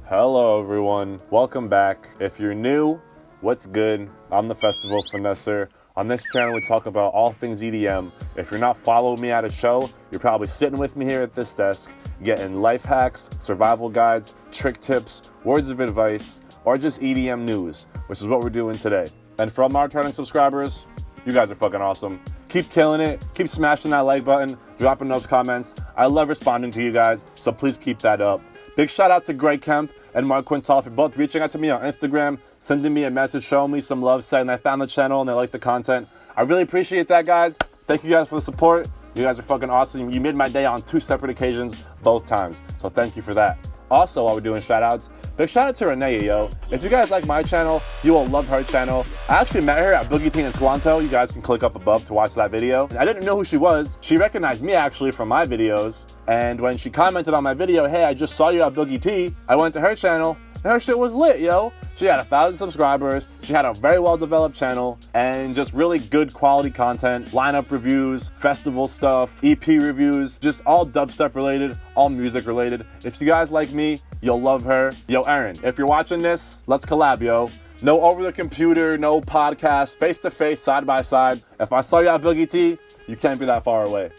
Hello everyone, welcome back. If you're new, what's good? I'm the Festival Finesser. On this channel we talk about all things EDM. If you're not following me at a show, you're probably sitting with me here at this desk, getting life hacks, survival guides, trick tips, words of advice, or just EDM news, which is what we're doing today. And for all my returning subscribers, you guys are fucking awesome. Keep killing it, keep smashing that like button, dropping those comments. I love responding to you guys, so please keep that up. Big shout out to Greg Kemp and Mark Quintal for both reaching out to me on Instagram, sending me a message, showing me some love, saying they found the channel and they like the content. I really appreciate that, guys. Thank you guys for the support. You guys are fucking awesome. You made my day on 2 separate occasions, both times. So thank you for that. Also, while we're doing shout outs, big shout out to Renee, yo. If you guys like my channel, you will love her channel. I actually met her at Boogie Teen in Toronto. You guys can click up above to watch that video. I didn't know who she was. She recognized me actually from my videos. And when she commented on my video, hey, I just saw you at Boogie T, I went to her channel and her shit was lit, yo. She had 1,000 subscribers. She had a very well-developed channel and just really good quality content, lineup reviews, festival stuff, EP reviews, just all dubstep related, all music related. If you guys like me, you'll love her. Yo, Aaron, if you're watching this, let's collab, yo. No over the computer, no podcast, face-to-face, side-by-side. If I saw you at Boogie T, you can't be that far away.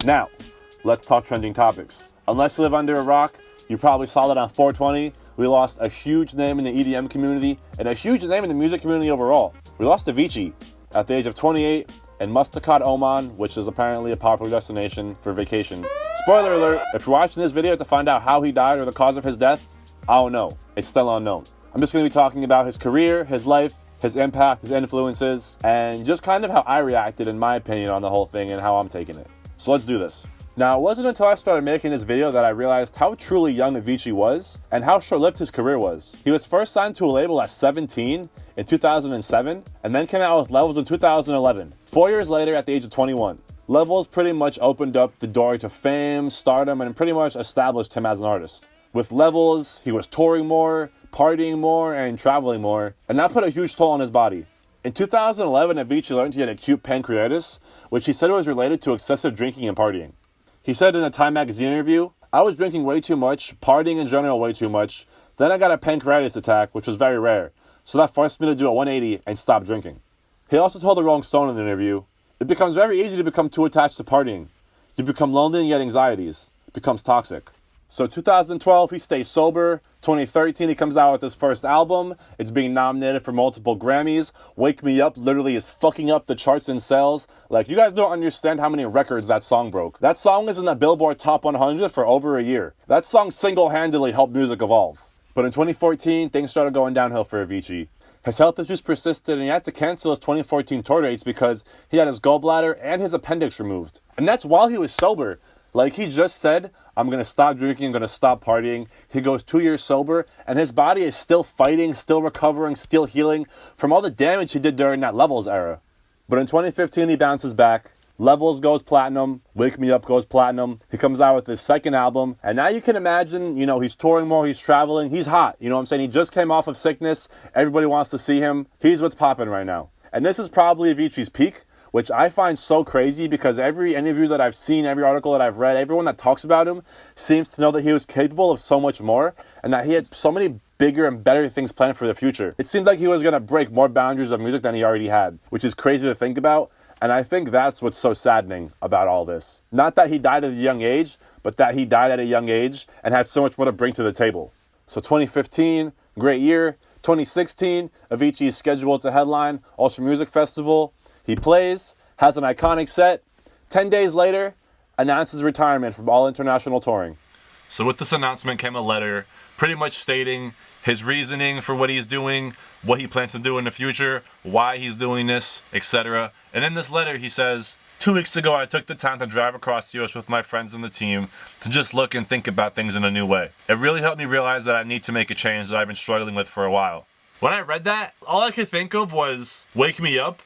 Now, let's talk trending topics. Unless you live under a rock, you probably saw that on 420. We lost a huge name in the EDM community and a huge name in the music community overall. We lost Avicii at the age of 28 in Muscat, Oman, which is apparently a popular destination for vacation. Spoiler alert, if you're watching this video to find out how he died or the cause of his death, I don't know. It's still unknown. I'm just going to be talking about his career, his life, his impact, his influences, and just kind of how I reacted in my opinion on the whole thing and how I'm taking it. So let's do this. Now, it wasn't until I started making this video that I realized how truly young Avicii was and how short-lived his career was. He was first signed to a label at 17 in 2007 and then came out with Levels in 2011, 4 years later at the age of 21. Levels pretty much opened up the door to fame, stardom, and pretty much established him as an artist. With Levels, he was touring more, partying more, and traveling more, and that put a huge toll on his body. In 2011, Avicii learned he had acute pancreatitis, which he said was related to excessive drinking and partying. He said in a Time magazine interview, I was drinking way too much, partying in general way too much. Then I got a pancreatitis attack, which was very rare. So that forced me to do a 180 and stop drinking. He also told the Rolling Stone in the interview, it becomes very easy to become too attached to partying. You become lonely and get anxieties. It becomes toxic. So 2012, he stays sober. 2013, he comes out with his first album. It's being nominated for multiple Grammys. Wake Me Up literally is fucking up the charts and sales. Like, you guys don't understand how many records that song broke. That song is in the Billboard Top 100 for over a year. That song single-handedly helped music evolve. But in 2014, things started going downhill for Avicii. His health issues persisted and he had to cancel his 2014 tour dates because he had his gallbladder and his appendix removed. And that's while he was sober. Like he just said, I'm going to stop drinking, I'm going to stop partying. He goes 2 years sober, and his body is still fighting, still recovering, still healing from all the damage he did during that Levels era. But in 2015, he bounces back. Levels goes platinum, Wake Me Up goes platinum. He comes out with his second album, and now you can imagine, he's touring more, he's traveling, he's hot. You know what I'm saying? He just came off of sickness. Everybody wants to see him. He's what's popping right now. And this is probably Avicii's peak, which I find so crazy because every interview that I've seen, every article that I've read, everyone that talks about him seems to know that he was capable of so much more and that he had so many bigger and better things planned for the future. It seemed like he was going to break more boundaries of music than he already had, which is crazy to think about. And I think that's what's so saddening about all this. Not that he died at a young age, but that he died at a young age and had so much more to bring to the table. So 2015, great year. 2016, Avicii is scheduled to headline Ultra Music Festival. He plays, has an iconic set. 10 days later, announces retirement from all international touring. So with this announcement came a letter pretty much stating his reasoning for what he's doing, what he plans to do in the future, why he's doing this, etc. And in this letter he says, 2 weeks ago I took the time to drive across the US with my friends and the team to just look and think about things in a new way. It really helped me realize that I need to make a change that I've been struggling with for a while. When I read that, all I could think of was Wake Me Up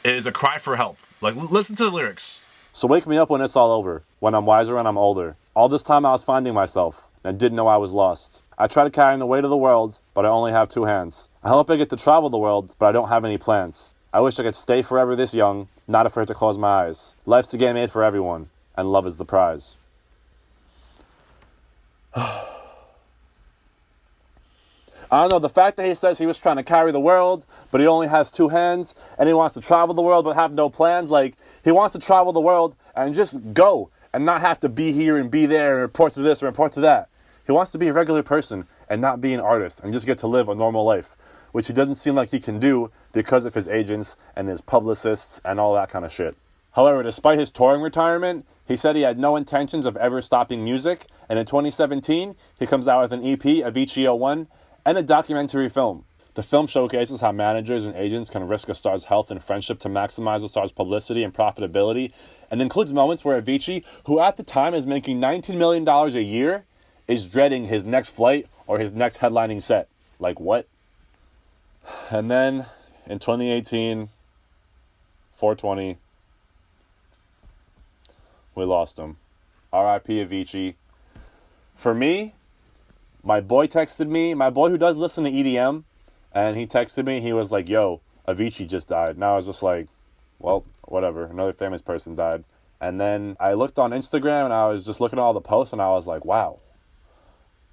is a cry for help. Like, listen to the lyrics. So wake me up when it's all over, when I'm wiser and I'm older. All this time I was finding myself and didn't know I was lost. I try to carry the weight of the world, but I only have 2 hands. I hope I get to travel the world, but I don't have any plans. I wish I could stay forever this young, not afraid to close my eyes. Life's a game made for everyone, and love is the prize. I don't know, the fact that he says he was trying to carry the world, but he only has 2 hands, and he wants to travel the world but have no plans. Like, he wants to travel the world and just go and not have to be here and be there and report to this and report to that. He wants to be a regular person and not be an artist and just get to live a normal life, which he doesn't seem like he can do because of his agents and his publicists and all that kind of shit. However, despite his touring retirement, he said he had no intentions of ever stopping music, and in 2017, he comes out with an EP, Avicii On, and a documentary film. The film showcases how managers and agents can risk a star's health and friendship to maximize a star's publicity and profitability, and includes moments where Avicii, who at the time is making $19 million a year, is dreading his next flight or his next headlining set. Like, what? And then, in 2018, 420, we lost him. R.I.P. Avicii. For me, my boy texted me, my boy who does listen to EDM, and he texted me, he was like, yo, Avicii just died. And I was just like, well, whatever, another famous person died. And then I looked on Instagram, and I was just looking at all the posts, and I was like, wow,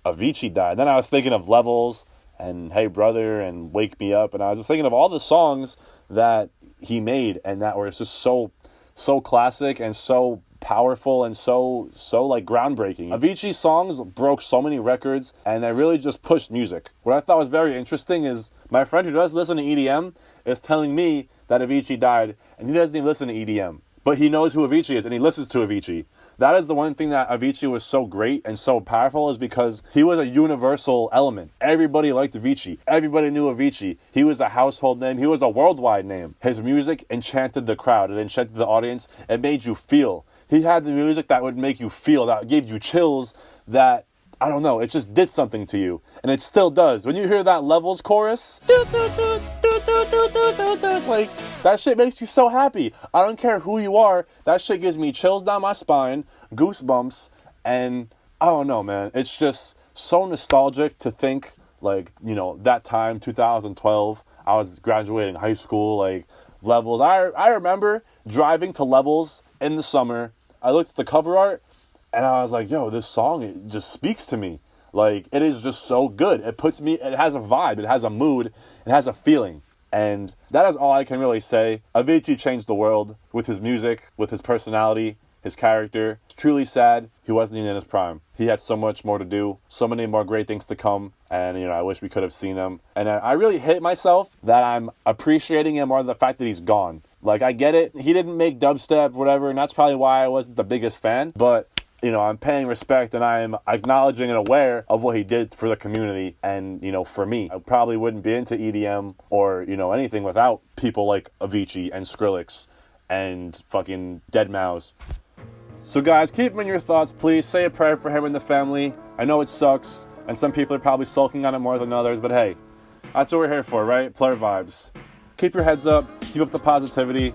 Avicii died. Then I was thinking of Levels, and Hey Brother, and Wake Me Up, and I was just thinking of all the songs that he made, and that were just so classic, and so powerful, and so like groundbreaking. Avicii's songs broke so many records, and they really just pushed music. What I thought was very interesting is my friend who does listen to EDM is telling me that Avicii died, and he doesn't even listen to EDM, but he knows who Avicii is, and he listens to Avicii. That is the one thing that Avicii was so great and so powerful, is because he was a universal element. Everybody liked Avicii. Everybody knew Avicii. He was a household name. He was a worldwide name. His music enchanted the crowd. It enchanted the audience. It made you feel. He had the music that would make you feel, that gave you chills, that, I don't know, it just did something to you. And it still does. When you hear that Levels chorus, like, that shit makes you so happy. I don't care who you are. That shit gives me chills down my spine, goosebumps, and I don't know, man. It's just so nostalgic to think, like, you know, that time, 2012, I was graduating high school, like, Levels. I remember driving to Levels in the summer. I looked at the cover art, and I was like, yo, this song, it just speaks to me. Like, it is just so good. It has a vibe, it has a mood, it has a feeling. And that is all I can really say. Avicii changed the world with his music, with his personality, his character. It's truly sad he wasn't even in his prime. He had so much more to do, so many more great things to come, and, you know, I wish we could have seen them. And I really hate myself that I'm appreciating him more than the fact that he's gone. Like, I get it. He didn't make dubstep, whatever, and that's probably why I wasn't the biggest fan. But, you know, I'm paying respect, and I am acknowledging and aware of what he did for the community. And, you know, for me, I probably wouldn't be into EDM or, you know, anything without people like Avicii and Skrillex and fucking Deadmau5. So guys, keep him in your thoughts, please. Say a prayer for him and the family. I know it sucks, and some people are probably sulking on it more than others, but hey, that's what we're here for, right? Player vibes. Keep your heads up, keep up the positivity.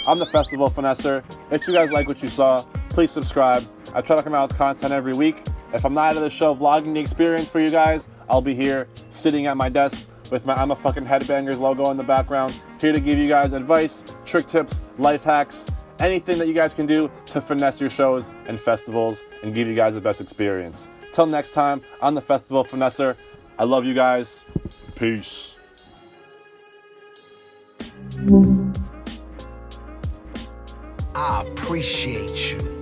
I'm the Festival Finesser. If you guys like what you saw, please subscribe. I try to come out with content every week. If I'm not at the show vlogging the experience for you guys, I'll be here sitting at my desk with my I'm a fucking Headbangers logo in the background, here to give you guys advice, trick tips, life hacks, anything that you guys can do to finesse your shows and festivals and give you guys the best experience. Till next time, I'm the Festival Finesser. I love you guys. Peace. I appreciate you.